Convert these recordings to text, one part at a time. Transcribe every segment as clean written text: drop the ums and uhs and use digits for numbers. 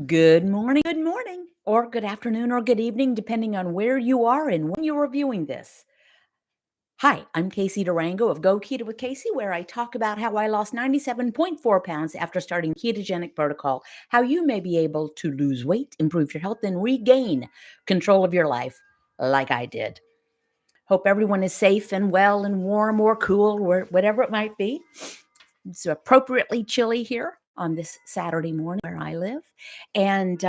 Good morning, or good afternoon, or good evening, depending on where you are and when you're reviewing this. Hi, I'm Casey Durango of Go Keto with Casey, where I talk about how I lost 97.4 pounds after starting ketogenic protocol, how you may be able to lose weight, improve your health, and regain control of your life like I did. Hope everyone is safe and well and warm or cool, whatever it might be. It's appropriately chilly here on this Saturday morning where I live. And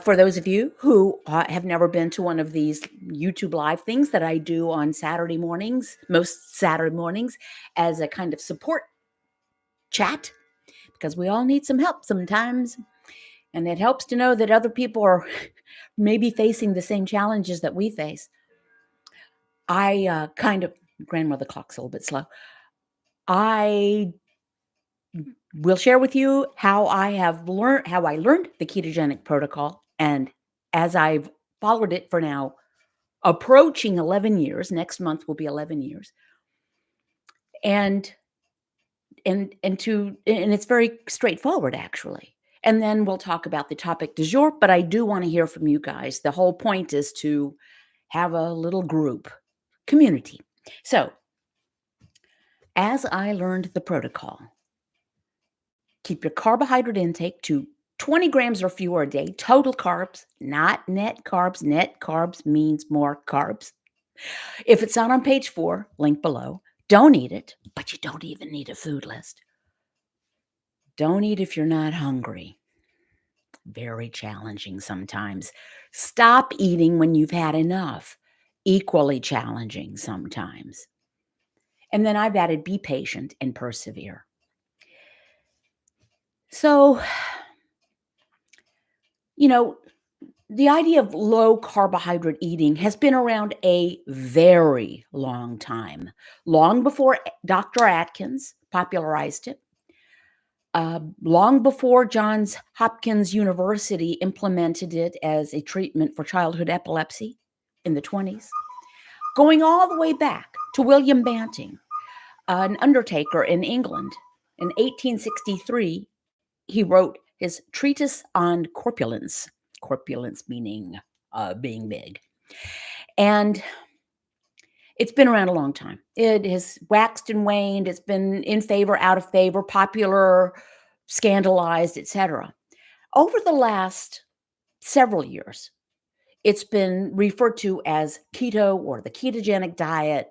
for those of you who have never been to one of these YouTube live things that I do on Saturday mornings, most Saturday mornings, as a kind of support chat, because we all need some help sometimes. And it helps to know that other people are maybe facing the same challenges that we face. Grandmother clock's a little bit slow. I will share with you how I learned the ketogenic protocol, and as I've followed it for now approaching 11 years. Next month will be 11 years. And it's very straightforward, actually. And then we'll talk about the topic du jour, but I do want to hear from you guys. The whole point is to have a little group community. So, as I learned the protocol, keep your carbohydrate intake to 20 grams or fewer a day, total carbs, not net carbs. Net carbs means more carbs. If it's not on page 4, link below, don't eat it, but you don't even need a food list. Don't eat if you're not hungry. Very challenging sometimes. Stop eating when you've had enough. Equally challenging sometimes. And then I've added be patient and persevere. So, you know, the idea of low carbohydrate eating has been around a very long time, long before Dr. Atkins popularized it. Long before Johns Hopkins University implemented it as a treatment for childhood epilepsy in the 20s, going all the way back to William Banting, an undertaker in England. In 1863, he wrote his treatise on corpulence meaning being big. And it's been around a long time. It has waxed and waned. It's been in favor, out of favor, popular, scandalized, etc. Over the last several years, it's been referred to as keto or the ketogenic diet,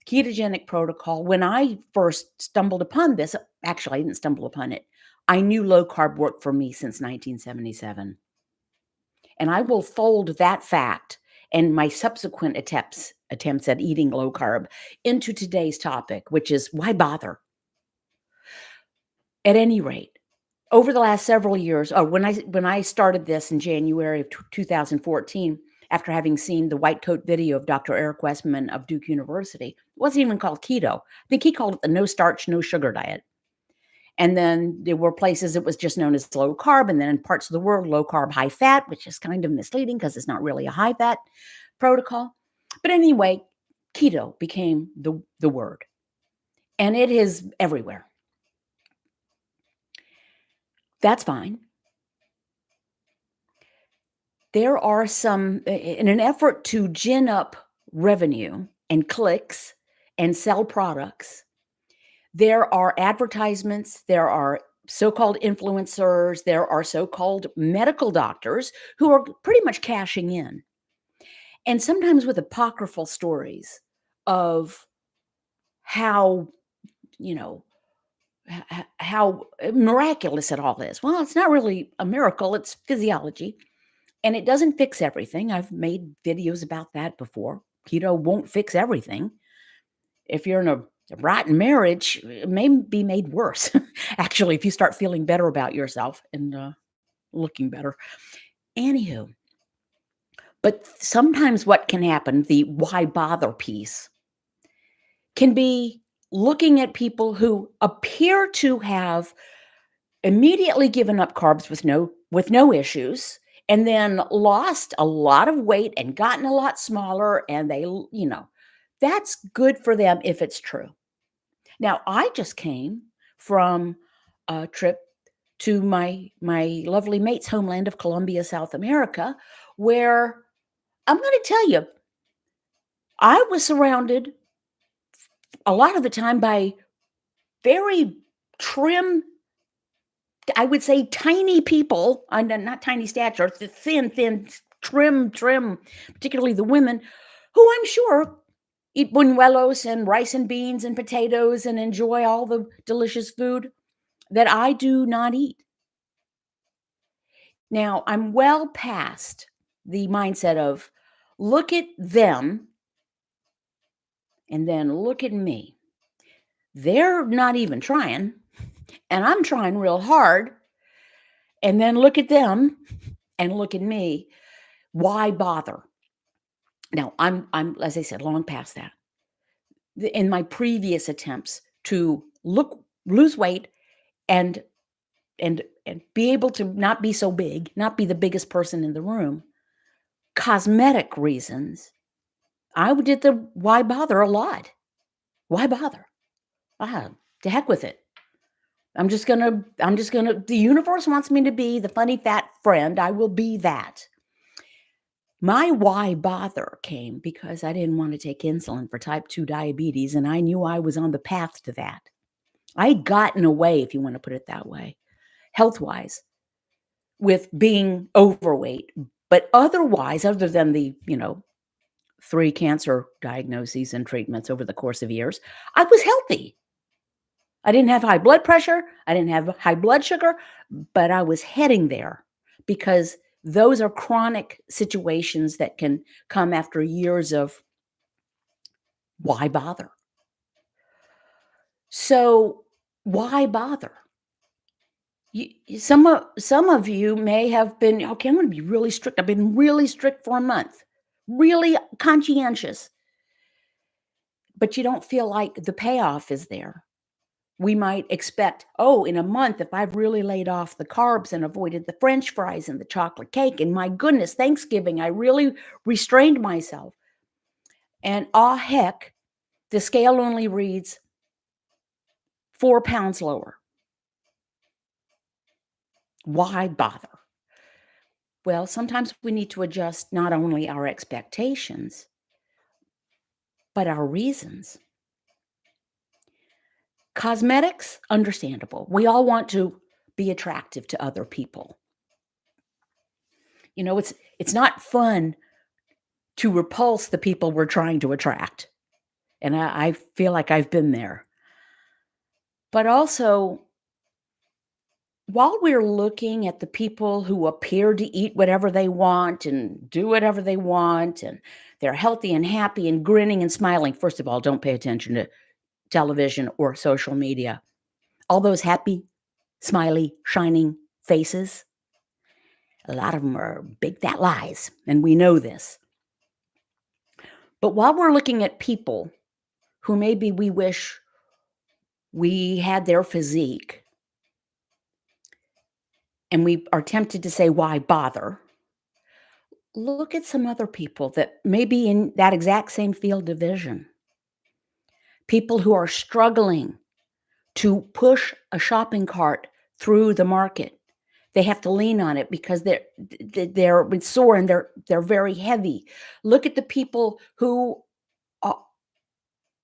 ketogenic protocol. When I first stumbled upon this, actually, I didn't stumble upon it. I knew low carb worked for me since 1977. And I will fold that fact and my subsequent attempts at eating low carb into today's topic, which is why bother? At any rate, over the last several years, when I started this in January of 2014, after having seen the white coat video of Dr. Eric Westman of Duke University, it wasn't even called keto. I think he called it the no starch, no sugar diet. And then there were places it was just known as low carb, and then in parts of the world, low carb, high fat, which is kind of misleading because it's not really a high fat protocol. But anyway, keto became the word, and it is everywhere. That's fine. There are some, in an effort to gin up revenue and clicks and sell products, there are advertisements, there are so-called influencers, there are so-called medical doctors who are pretty much cashing in. And sometimes with apocryphal stories of how, you know, how miraculous it all is. Well, it's not really a miracle, it's physiology. And it doesn't fix everything. I've made videos about that before. Keto won't fix everything. If you're in a rotten marriage, it may be made worse, actually, if you start feeling better about yourself and looking better. Anywho, but sometimes what can happen, the why bother piece, can be looking at people who appear to have immediately given up carbs with no issues, and then lost a lot of weight and gotten a lot smaller, and that's good for them if it's true. Now, I just came from a trip to my lovely mate's homeland of Colombia, South America, where I'm going to tell you, I was surrounded a lot of the time by very trim, I would say tiny people, not tiny stature, thin, trim, particularly the women, who I'm sure eat buñuelos and rice and beans and potatoes and enjoy all the delicious food that I do not eat. Now, I'm well past the mindset of look at them and then look at me. They're not even trying, and I'm trying real hard. And then look at them and look at me. Why bother? Now, I'm as I said, long past that. In my previous attempts to lose weight and and be able to not be so big, not be the biggest person in the room, cosmetic reasons, I did the why bother a lot. Why bother? Ah, to heck with it. The universe wants me to be the funny fat friend. I will be that. My why bother came because I didn't want to take insulin for type 2 diabetes, and I knew I was on the path to that. I'd gotten away, if you want to put it that way, health wise, with being overweight. But otherwise, other than the, 3 cancer diagnoses and treatments over the course of years, I was healthy. I didn't have high blood pressure. I didn't have high blood sugar, but I was heading there because those are chronic situations that can come after years of why bother? So, why bother? Some of you may have been, okay, I'm going to be really strict. I've been really strict for a month, really conscientious, but you don't feel like the payoff is there. We might expect, oh, in a month, if I've really laid off the carbs and avoided the French fries and the chocolate cake, and my goodness, Thanksgiving, I really restrained myself. And heck, the scale only reads 4 pounds lower. Why bother? Well, sometimes we need to adjust not only our expectations, but our reasons. Cosmetics, understandable. We all want to be attractive to other people. It's not fun to repulse the people we're trying to attract. And I feel like I've been there. But also, while we're looking at the people who appear to eat whatever they want and do whatever they want, and they're healthy and happy and grinning and smiling, first of all, don't pay attention to television or social media. All those happy, smiley, shining faces, a lot of them are big fat lies, and we know this. But while we're looking at people who maybe we wish we had their physique, and we are tempted to say, why bother? Look at some other people that may be in that exact same field of vision. People who are struggling to push a shopping cart through the market. They have to lean on it because they're sore and they're very heavy. Look at the people who are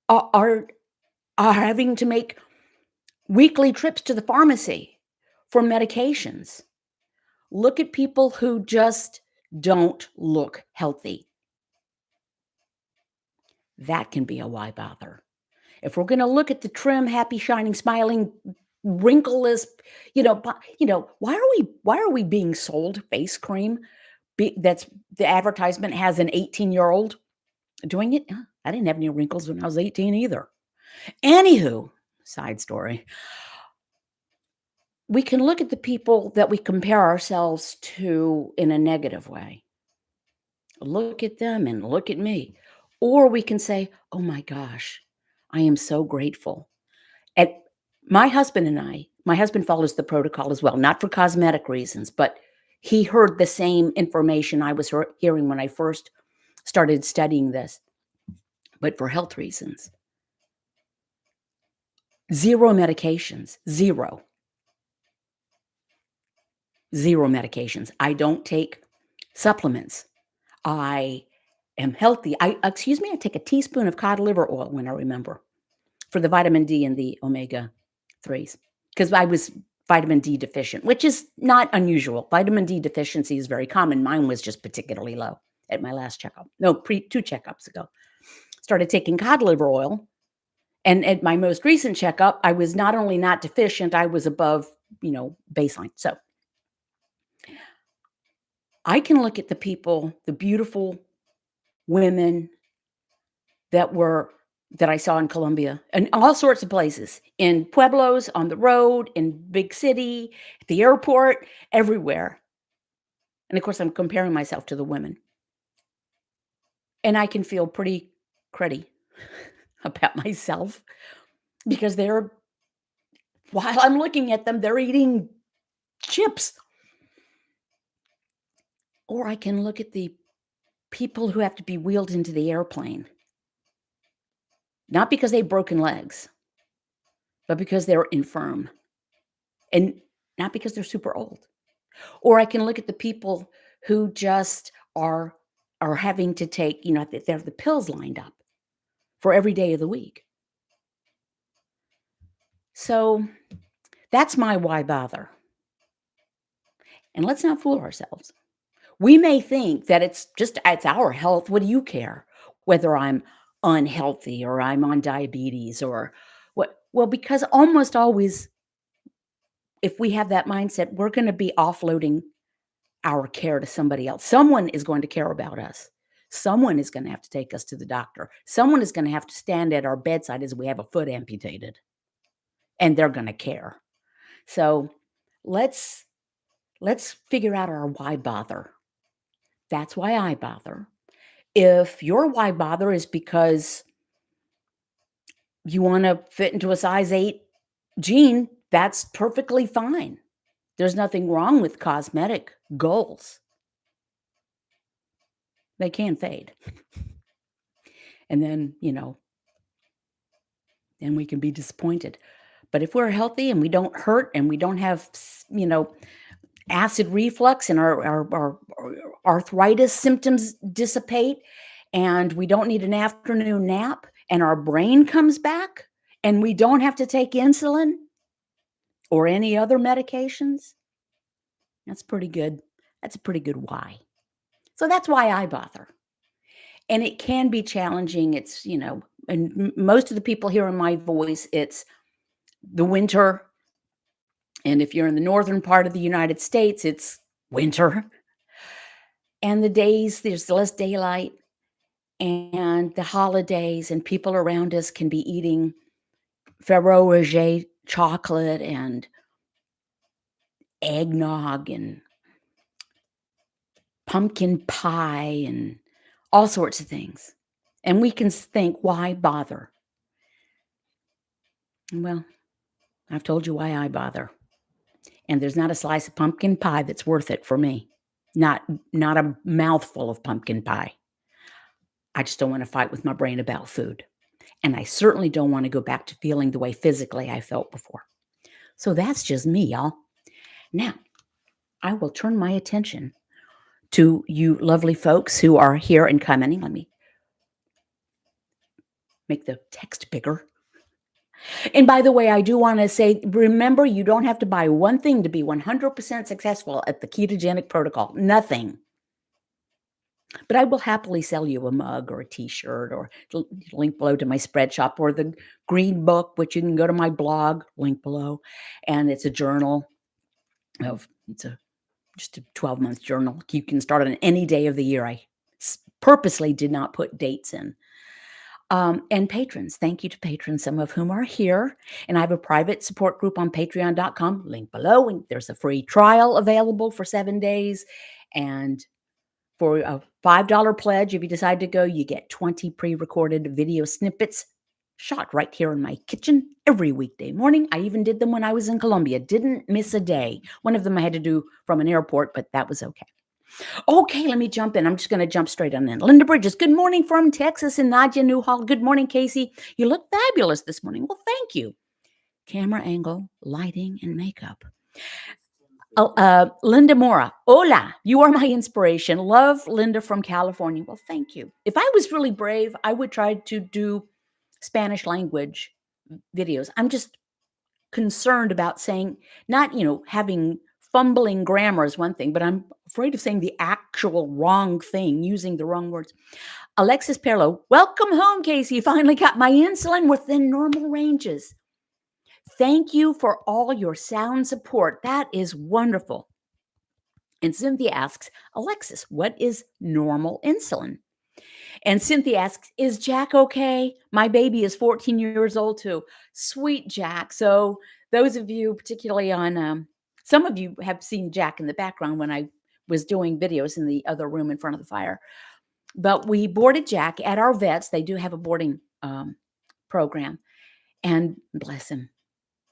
are, are having to make weekly trips to the pharmacy for medications. Look at people who just don't look healthy. That can be a why bother. If we're going to look at the trim, happy, shining, smiling, wrinkleless, why are we being sold face cream? That's the advertisement has an 18-year-old doing it. I didn't have any wrinkles when I was 18 either. Anywho, side story. We can look at the people that we compare ourselves to in a negative way. Look at them and look at me. Or we can say, oh my gosh, I am so grateful. And my husband follows the protocol as well, not for cosmetic reasons, but he heard the same information I was hearing when I first started studying this, but for health reasons. 0 medications, 0. 0 medications. I don't take supplements. I am healthy. Excuse me, I take a teaspoon of cod liver oil when I remember for the vitamin D and the omega 3s because I was vitamin D deficient, which is not unusual. Vitamin D deficiency is very common. Mine was just particularly low at my last checkup. No, two checkups ago. Started taking cod liver oil. And at my most recent checkup, I was not only not deficient, I was above, baseline. So I can look at the people, the beautiful women that were that I saw in Colombia and all sorts of places, in pueblos, on the road, in big city, at the airport, everywhere. And of course, I'm comparing myself to the women. And I can feel pretty cruddy about myself because while I'm looking at them, they're eating chips. Or I can look at the people who have to be wheeled into the airplane, not because they have broken legs, but because they're infirm and not because they're super old. Or I can look at the people who just are having to take, they have the pills lined up for every day of the week. So that's my why bother. And let's not fool ourselves. We may think that it's our health. What do you care? Whether I'm unhealthy or I'm on diabetes or what? Well, because almost always, if we have that mindset, we're going to be offloading our care to somebody else. Someone is going to care about us. Someone is going to have to take us to the doctor. Someone is going to have to stand at our bedside as we have a foot amputated, and they're going to care. So let's figure out our why bother. That's why I bother. If your why bother is because you want to fit into a size 8 jean, that's perfectly fine. There's nothing wrong with cosmetic goals. They can fade. And then, then we can be disappointed. But if we're healthy and we don't hurt and we don't have, acid reflux and our arthritis symptoms dissipate and we don't need an afternoon nap and our brain comes back and we don't have to take insulin or any other medications, that's pretty good. That's a pretty good why. So that's why I bother. And it can be challenging. It's, and most of the people hearing my voice, it's the winter. And if you're in the northern part of the United States, it's winter. And the days, there's less daylight and the holidays, and people around us can be eating Ferrero Rocher chocolate and eggnog and pumpkin pie and all sorts of things. And we can think, why bother? Well, I've told you why I bother. And there's not a slice of pumpkin pie that's worth it for me. Not a mouthful of pumpkin pie. I just don't want to fight with my brain about food. And I certainly don't want to go back to feeling the way physically I felt before. So that's just me, y'all. Now, I will turn my attention to you lovely folks who are here and commenting. Let me make the text bigger. And by the way, I do want to say, remember, you don't have to buy one thing to be 100% successful at the ketogenic protocol. Nothing. But I will happily sell you a mug or a t-shirt or link below to my spread shop or the green book, which you can go to my blog, link below. And it's a journal just a 12-month journal. You can start on any day of the year. I purposely did not put dates in. And patrons, thank you to patrons, some of whom are here. And I have a private support group on patreon.com, link below. And there's a free trial available for 7 days. And for a $5 pledge, if you decide to go, you get 20 pre-recorded video snippets shot right here in my kitchen every weekday morning. I even did them when I was in Colombia. Didn't miss a day. One of them I had to do from an airport, but that was okay. Okay, let me jump in. I'm just going to jump straight on in. Linda Bridges, good morning from Texas, and Nadia Newhall. Good morning, Casey. You look fabulous this morning. Well, thank you. Camera angle, lighting, and makeup. Oh, Linda Mora. Hola, you are my inspiration. Love Linda from California. Well, thank you. If I was really brave, I would try to do Spanish language videos. I'm just concerned about saying, not, having fumbling grammar is one thing, but I'm afraid of saying the actual wrong thing, using the wrong words. Alexis Perlo, welcome home, Casey. Finally got my insulin within normal ranges. Thank you for all your sound support. That is wonderful. And Cynthia asks, Alexis, what is normal insulin? And Cynthia asks, is Jack okay? My baby is 14 years old too. Sweet Jack. So those of you, particularly on, some of you have seen Jack in the background when I was doing videos in the other room in front of the fire. But we boarded Jack at our vets. They do have a boarding program. And bless him,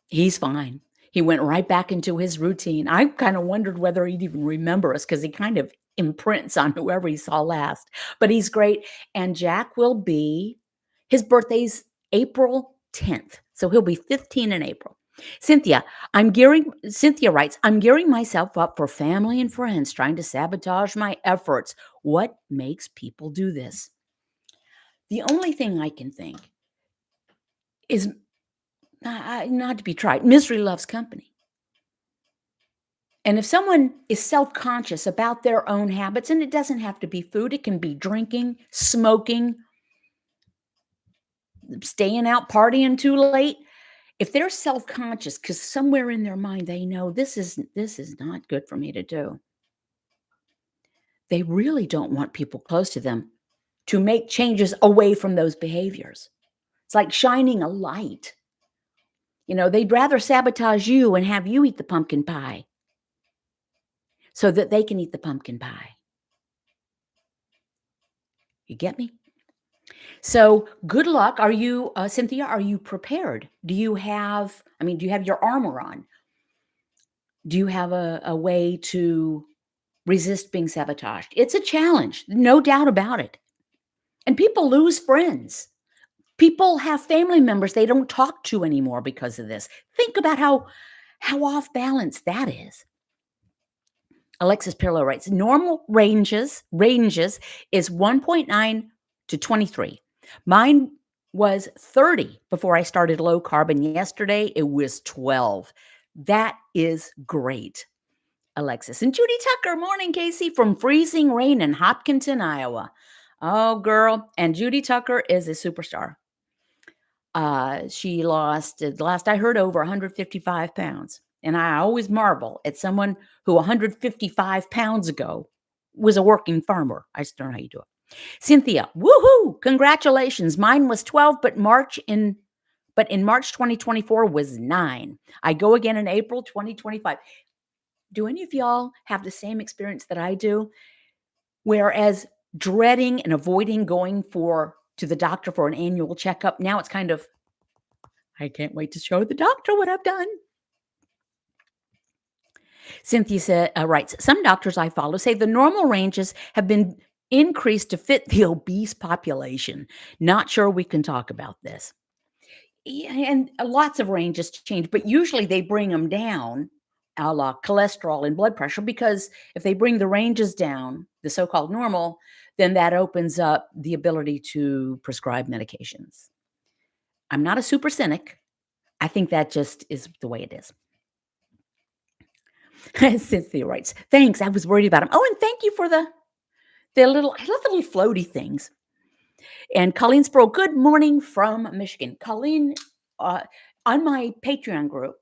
he's fine. He went right back into his routine. I kind of wondered whether he'd even remember us because he kind of imprints on whoever he saw last. But he's great. And Jack will be, his birthday's April 10th. So he'll be 15 in April. Cynthia writes, I'm gearing myself up for family and friends trying to sabotage my efforts. What makes people do this? The only thing I can think is not to be tried. Misery loves company. And if someone is self-conscious about their own habits, and it doesn't have to be food, it can be drinking, smoking, staying out partying too late. If they're self-conscious, because somewhere in their mind they know this is not good for me to do, they really don't want people close to them to make changes away from those behaviors. It's like shining a light. They'd rather sabotage you and have you eat the pumpkin pie so that they can eat the pumpkin pie. You get me? So good luck. Are you, Cynthia, are you prepared? Do you have your armor on? Do you have a way to resist being sabotaged? It's a challenge, no doubt about it. And people lose friends. People have family members they don't talk to anymore because of this. Think about how off balance that is. Alexis Pirlo writes, normal ranges is 1.9 to 23. Mine was 30 before I started low carb, and yesterday it was 12. That is great, Alexis. And Judy Tucker, morning, Casey, from freezing rain in Hopkinton, Iowa. Oh, girl. And Judy Tucker is a superstar. She lost, last I heard, over 155 pounds. And I always marvel at someone who 155 pounds ago was a working farmer. I just don't know how you do it. Cynthia, woohoo! Congratulations. Mine was 12, but in March 2024 was 9. I go again in April 2025. Do any of y'all have the same experience that I do? Whereas dreading and avoiding going to the doctor for an annual checkup, now it's kind of, I can't wait to show the doctor what I've done. Cynthia writes, some doctors I follow say the normal ranges have been increased to fit the obese population. Not sure we can talk about this. Yeah, and lots of ranges change, but usually they bring them down, a la cholesterol and blood pressure, because if they bring the ranges down, the so-called normal, then that opens up the ability to prescribe medications. I'm not a super cynic. I think that just is the way it is. Cynthia writes, thanks. I was worried about him. Oh, and thank you for the little, I love the little floaty things. And Colleen Sproul, good morning from Michigan. Colleen, on my Patreon group,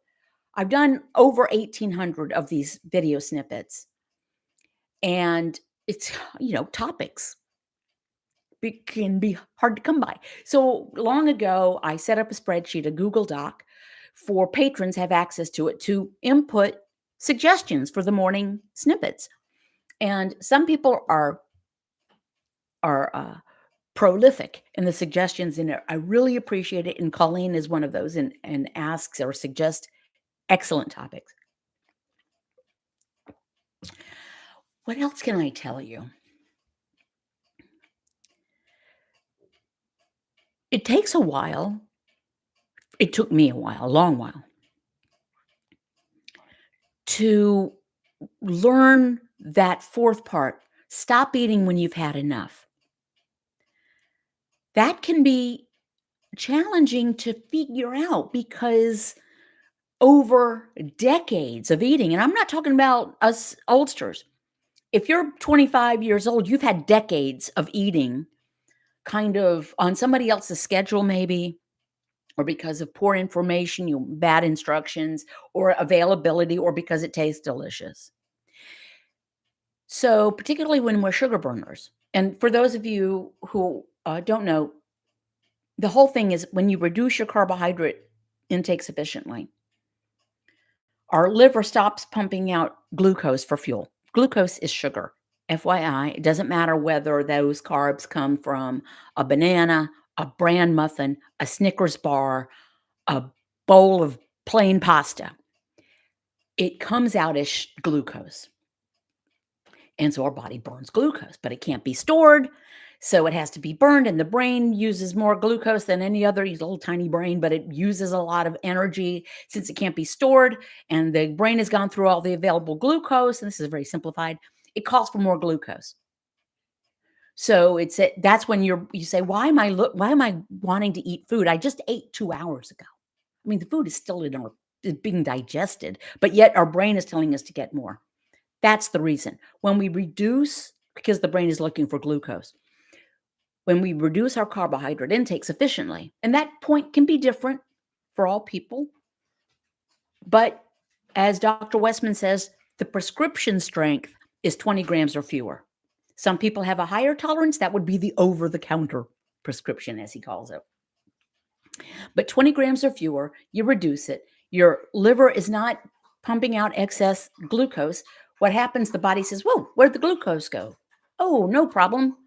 I've done over 1,800 of these video snippets. And it's, topics can be hard to come by. So long ago, I set up a spreadsheet, a Google Doc, for patrons have access to it to input suggestions for the morning snippets. And some people are prolific in the suggestions in it. I really appreciate it. And Colleen is one of those and asks or suggests excellent topics. What else can I tell you? It takes a while. It took me a while, a long while, to learn that fourth part. Stop eating when you've had enough. That can be challenging to figure out because over decades of eating, and I'm not talking about us oldsters. If you're 25 years old, you've had decades of eating kind of on somebody else's schedule, maybe, or because of poor information, bad instructions, or availability, or because it tastes delicious. So, particularly when we're sugar burners, and for those of you who don't know, the whole thing is when you reduce your carbohydrate intake sufficiently, our liver stops pumping out glucose for fuel. Glucose is sugar. FYI, it doesn't matter whether those carbs come from a banana, a bran muffin, a Snickers bar, a bowl of plain pasta. It comes out as glucose. And so our body burns glucose, but it can't be stored. So it has to be burned, and the brain uses more glucose than any other little tiny brain, but it uses a lot of energy since it can't be stored. And the brain has gone through all the available glucose, and this is very simplified. It calls for more glucose. So that's when you say, why am I wanting to eat food? I just ate 2 hours ago. I mean, the food is still is being digested, but yet our brain is telling us to get more. That's the reason. When we reduce, because the brain is looking for glucose, when we reduce our carbohydrate intake sufficiently, and that point can be different for all people, but as Dr. Westman says, the prescription strength is 20 grams or fewer. Some people have a higher tolerance. That would be the over-the-counter prescription, as he calls it. But 20 grams or fewer, you reduce it. Your liver is not pumping out excess glucose. What happens? The body says, whoa, where'd the glucose go? Oh, no problem.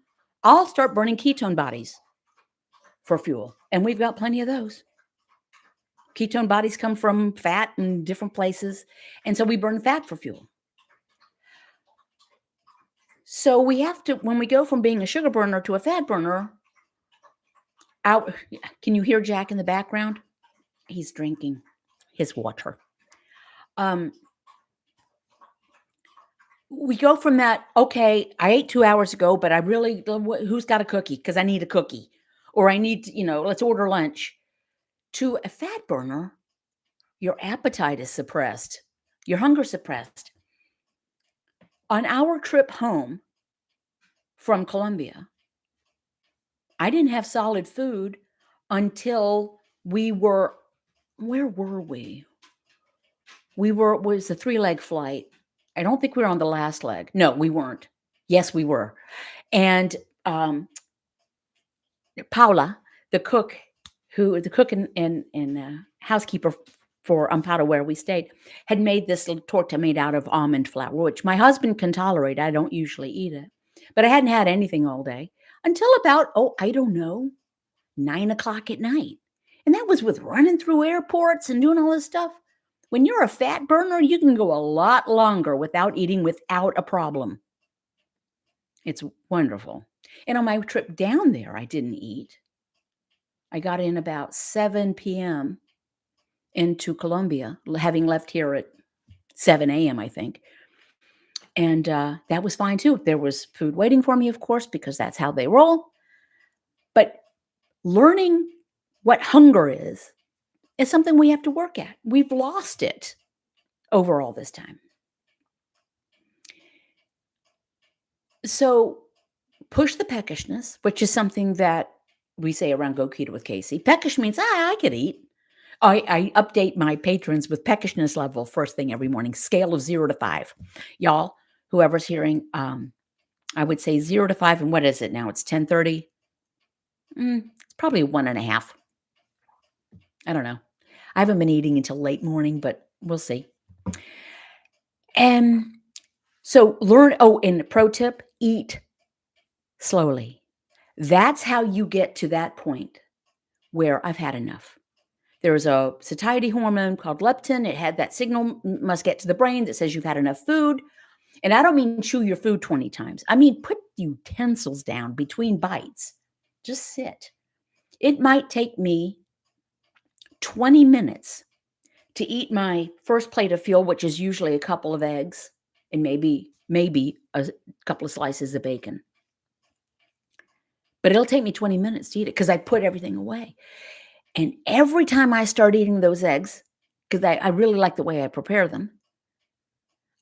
I'll start burning ketone bodies for fuel. And we've got plenty of those. Ketone bodies come from fat in different places. And so we burn fat for fuel. So we have to, when we go from being a sugar burner to a fat burner, can you hear Jack in the background? He's drinking his water. We go from that, okay, I ate 2 hours ago, but who's got a cookie? Because I need a cookie. Or I need to, let's order lunch. To a fat burner, your appetite is suppressed. Your hunger suppressed. On our trip home from Colombia, I didn't have solid food until where were we? It was a 3-leg flight. I don't think we were on the last leg. No, we weren't. Yes, we were. And Paula, the cook and housekeeper for Amparo, where we stayed, had made this little torta made out of almond flour, which my husband can tolerate. I don't usually eat it. But I hadn't had anything all day until about, I don't know, 9 o'clock at night. And that was with running through airports and doing all this stuff. When you're a fat burner, you can go a lot longer without eating without a problem. It's wonderful. And on my trip down there, I didn't eat. I got in about 7 p.m. into Colombia, having left here at 7 a.m., I think. And that was fine too. There was food waiting for me, of course, because that's how they roll. But learning what hunger is something we have to work at. We've lost it over all this time. So push the peckishness, which is something that we say around Go Keto with Casey. Peckish means, I could eat. I update my patrons with peckishness level first thing every morning, scale of 0 to 5. Y'all, whoever's hearing, I would say 0 to 5. And what is it now? It's 10:30. It's probably 1.5. I don't know. I haven't been eating until late morning, but we'll see. And so and pro tip, eat slowly. That's how you get to that point where I've had enough. There's a satiety hormone called leptin. It had that signal must get to the brain that says you've had enough food. And I don't mean chew your food 20 times. I mean, put utensils down between bites. Just sit. It might take me 20 minutes to eat my first plate of fuel, which is usually a couple of eggs and maybe a couple of slices of bacon. But it'll take me 20 minutes to eat it because I put everything away. And every time I start eating those eggs, because I really like the way I prepare them,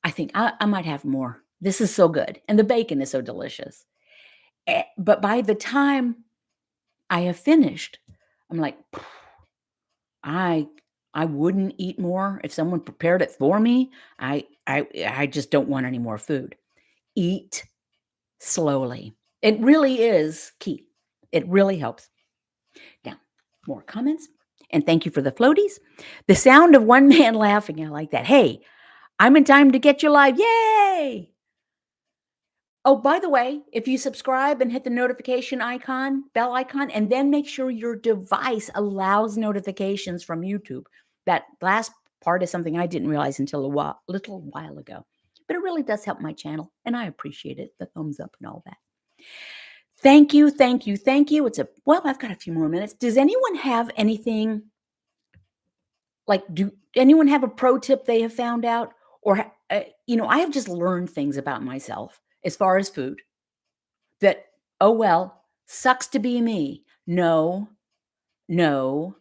I think I might have more. This is so good. And the bacon is so delicious. But by the time I have finished, I'm like, I wouldn't eat more if someone prepared it for me. I just don't want any more food. Eat slowly. It really is key. It really helps. Now, more comments. And thank you for the floaties. The sound of one man laughing. I like that. Hey, I'm in time to get you live. Yay! Oh, by the way, if you subscribe and hit the notification icon, bell icon, and then make sure your device allows notifications from YouTube. That last part is something I didn't realize until a little while ago. But it really does help my channel, and I appreciate it, the thumbs up and all that. Thank you, thank you, thank you. Well, I've got a few more minutes. Does anyone have anything, do anyone have a pro tip they have found out? Or, I have just learned things about myself as far as food that, oh, well, sucks to be me. No, no,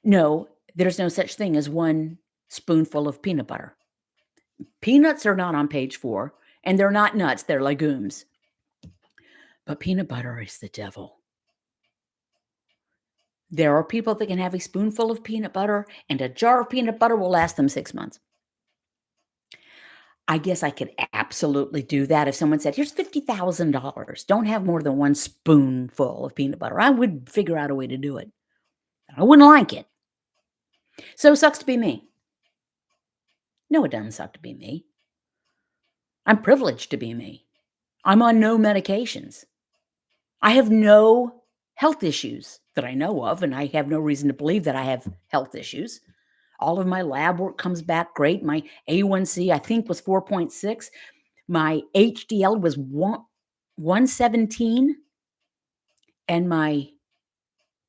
no, there's no such thing as one spoonful of peanut butter. Peanuts are not on page 4, and they're not nuts, they're legumes. But peanut butter is the devil. There are people that can have a spoonful of peanut butter, and a jar of peanut butter will last them 6 months. I guess I could absolutely do that if someone said, here's $50,000. Don't have more than one spoonful of peanut butter. I would figure out a way to do it. I wouldn't like it. So it sucks to be me. No, it doesn't suck to be me. I'm privileged to be me. I'm on no medications. I have no health issues that I know of, and I have no reason to believe that I have health issues. All of my lab work comes back great. My A1C, I think, was 4.6. My HDL was 117, and my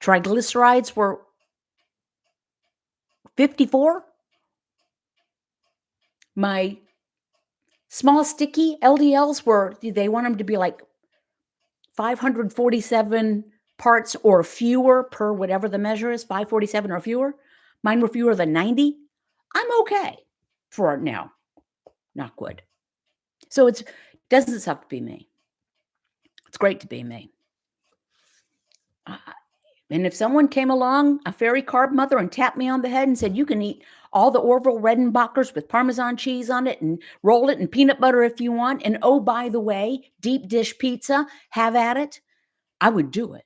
triglycerides were 54. My small sticky LDLs they want them to be like 547 parts or fewer per whatever the measure is, 547 or fewer. Mine were fewer than 90. I'm okay for now. Not good. So it doesn't suck to be me. It's great to be me. And if someone came along, a fairy carb mother, and tapped me on the head and said, you can eat all the Orville Redenbachers with Parmesan cheese on it and roll it in peanut butter if you want. And oh, by the way, deep dish pizza, have at it. I would do it.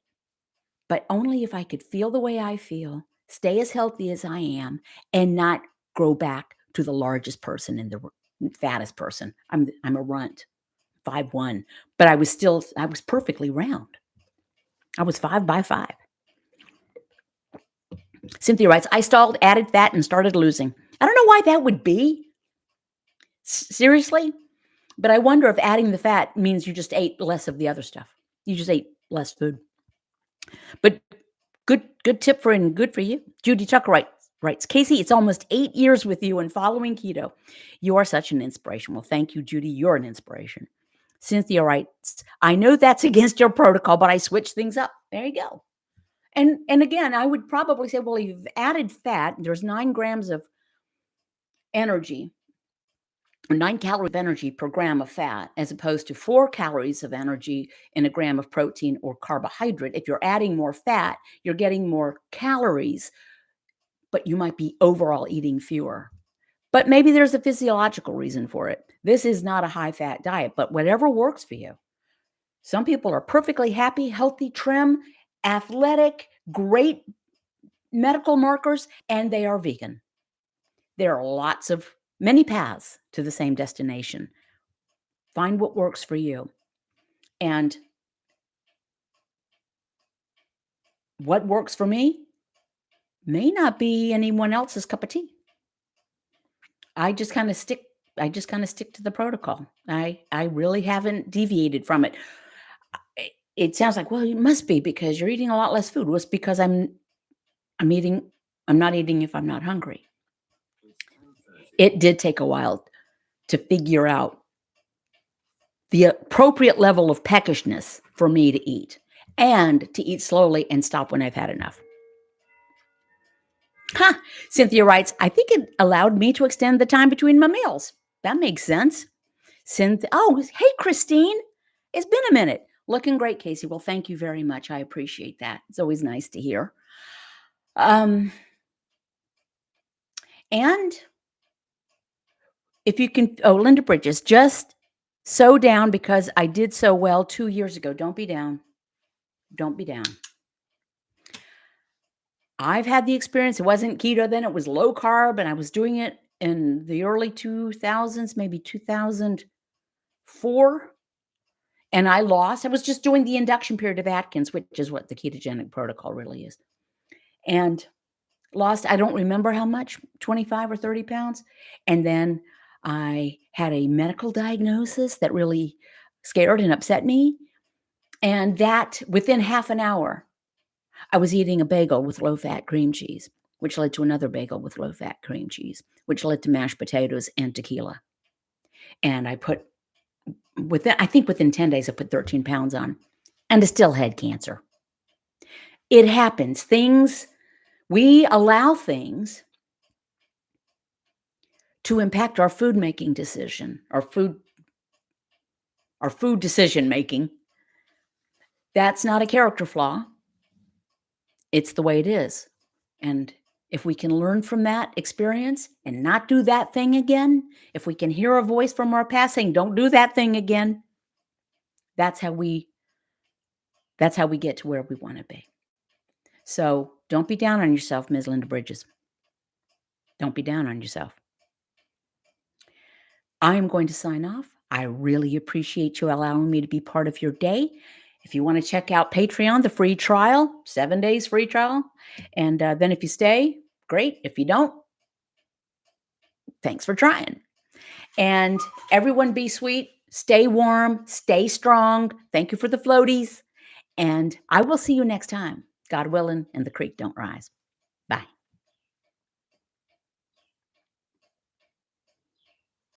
But only if I could feel the way I feel, stay as healthy as I am, and not grow back to the largest person and the fattest person. I'm a runt, 5'1", but I was perfectly round. I was 5'5". Cynthia writes, I stalled, added fat, and started losing. I don't know why that would be. Seriously? But I wonder if adding the fat means you just ate less of the other stuff. You just ate less food. But good tip and good for you. Judy Tucker writes, Casey, it's almost 8 years with you and following keto. You are such an inspiration. Well, thank you, Judy. You're an inspiration. Cynthia writes, I know that's against your protocol, but I switched things up. There you go. And again, I would probably say, well, you've added fat. There's 9 grams of energy, 9 calories of energy per gram of fat, as opposed to 4 calories of energy in a gram of protein or carbohydrate. If you're adding more fat, you're getting more calories, but you might be overall eating fewer. But maybe there's a physiological reason for it. This is not a high-fat diet, but whatever works for you. Some people are perfectly happy, healthy, trim, athletic, great medical markers, and they are vegan. There are many paths to the same destination. Find what works for you. And what works for me may not be anyone else's cup of tea. I just kind of stick to the protocol. I really haven't deviated from it. It sounds like, well, it must be because you're eating a lot less food. Well, it's because I'm not eating if I'm not hungry. It did take a while to figure out the appropriate level of peckishness for me to eat, and to eat slowly and stop when I've had enough. Huh. Cynthia writes, I think it allowed me to extend the time between my meals. That makes sense. Oh, hey, Christine. It's been a minute. Looking great, Casey. Well, thank you very much. I appreciate that. It's always nice to hear. And if you can, Linda Bridges, just sew down because I did so well 2 years ago. Don't be down. Don't be down. I've had the experience. It wasn't keto then, it was low carb, and I was doing it in the early 2000s, maybe 2004. And I was just doing the induction period of Atkins, which is what the ketogenic protocol really is. And lost, I don't remember how much, 25 or 30 pounds. And then I had a medical diagnosis that really scared and upset me. And that within half an hour, I was eating a bagel with low-fat cream cheese, which led to another bagel with low-fat cream cheese, which led to mashed potatoes and tequila. And I think within 10 days, I put 13 pounds on, and I still had cancer. It happens. We allow things to impact our food-making decision, our food decision-making. That's not a character flaw. It's the way it is. And if we can learn from that experience and not do that thing again, if we can hear a voice from our past saying, don't do that thing again, that's how we get to where we want to be. So don't be down on yourself, Ms. Linda Bridges. Don't be down on yourself. I am going to sign off. I really appreciate you allowing me to be part of your day. If you want to check out Patreon, the free trial, 7 days free trial. And then if you stay, great. If you don't, thanks for trying. And everyone be sweet, stay warm, stay strong. Thank you for the floaties. And I will see you next time, God willing, and the creek don't rise.